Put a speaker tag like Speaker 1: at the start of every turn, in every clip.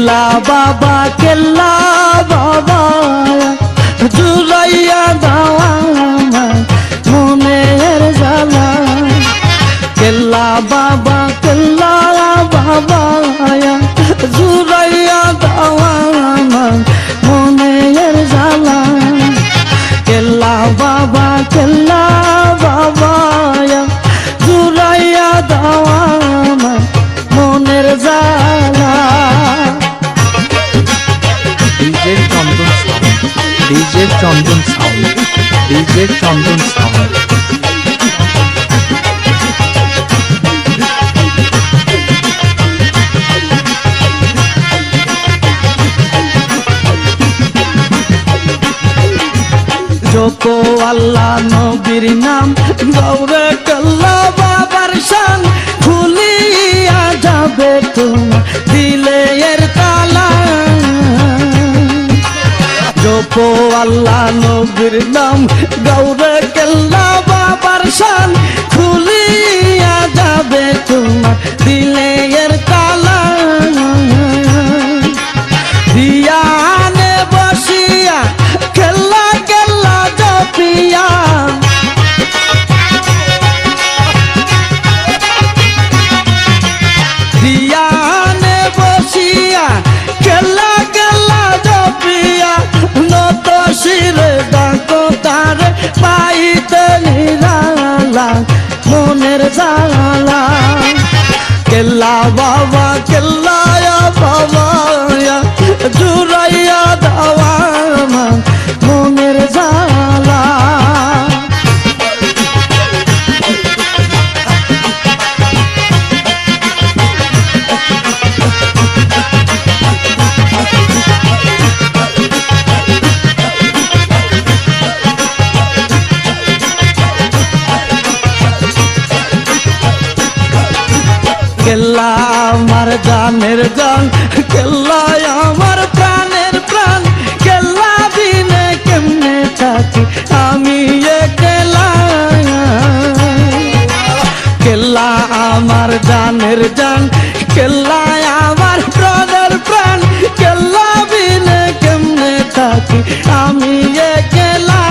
Speaker 1: কেল্লা বাবা জুড়াইয়া দাওয়া মনের জ্বালা কেল্লা বাবা জুড়াইয়া দাওয়া মনের জ্বালা কেল্লা বাবা জুড়াইয়া দাওয়া মনের জ্বালা।
Speaker 2: ডিজে চন্দন সাউন্ড
Speaker 1: জপো আল্লাহ নবীর নাম গৌরে কেল্লা বাবার শান খুলিয়া যাবে তোমার দিলে এর তালা জপো আল্লাহ নবীর নাম গৌরে কেল্লা বাবার শান খুলিয়া যাবে তোমার দিলে এর তালা ধিয়ানে বসিয়া কেল্লা জপিয়া ধিয়ানে বসিয়া কেল্লা জপিয়া নত শিরে ডাকো তার পাইতে নিরালা মনের জ্বালা কেল্লা বাবা জুড়াইয়া দাওয়া মনের জ্বালা। কেল্লা আমার জানের জান কেল্লা আমার প্রাণের প্রাণ কেল্লা বিনে কেমনে থাকি আমি একলা কেল্লা আমার জানের জান কেল্লা আমার প্রাণের প্রাণ কেল্লা বিনে কেমনে থাকি আমি একলা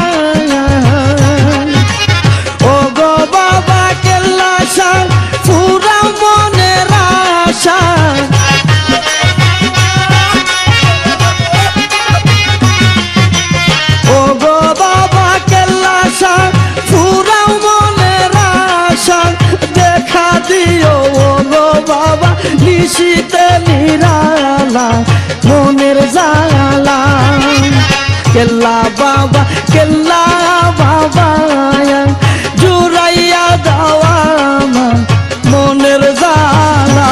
Speaker 1: ও গো বাবা কেল্লা শান পুরা মনের আশা ও গো বাবা কেল্লা শান পুরা মনের আশা দেখা দিও ও গো বাবা নিশিতে নিরালা মনের জ্বালা কেল্লা বাবা জুড়াইয়া দাওয়া মনের জ্বালা।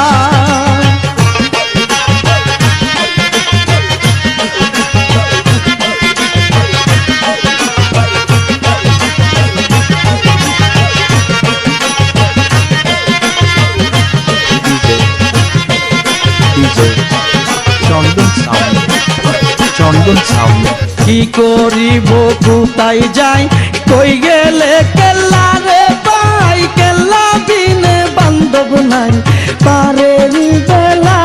Speaker 2: চন্দন সাউন্ড
Speaker 1: কি করিব কোথায় যাই কই গেলে কেল্লা রে পাই কেল্লা বিনে বান্ধব নাই পারে বেলা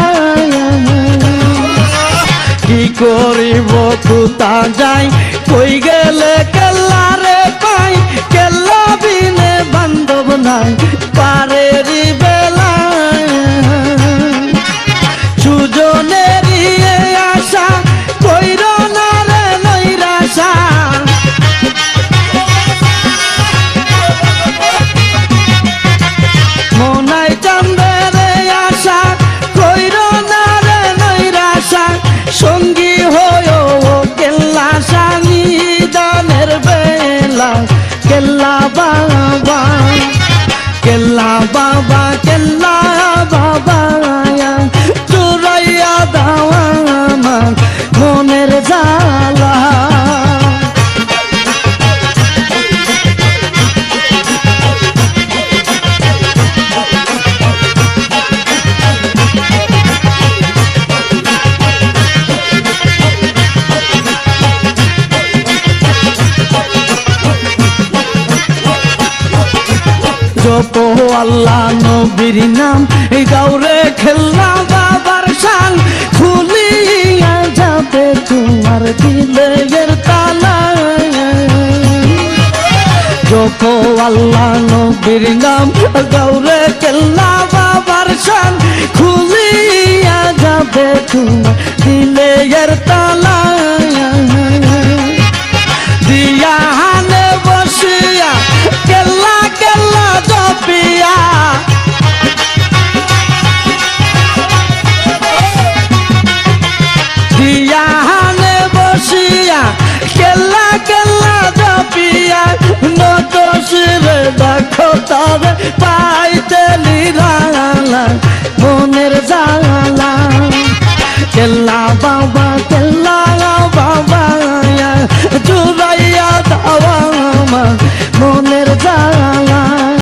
Speaker 1: কি করিব কোথায় যাই কই গেলে কেল্লা রে পাই কেল্লা বিনে বান্ধব নাই পারে বেলা সুজনের আশা কইর না রে নৈরাশা মনাই চান্দের আশা কইর না রে নৈরাশা সঙ্গী হয়ে কেল্লা সানি দানের বেলা কেল্লা বাবা জুড়াইয়া দাওয়া মনের জ্বালা। জপো আল্লাহ নবীর নাম গৌরে কেল্লা বাবার শান খুলিয়া যাবে তোমার দিলের তালা জপো আল্লাহ নবীর নাম গৌরে কেল্লা বাবার শান খুলিয়া যাবে তোমার দিলের তালা দিয়া হানে বসিয়া কেল্লা কেল্লা জপিয়া দিয়া হানে বসিয়া কেল্লা কেল্লা জপিয়া নত শিরে দেখো তারে পা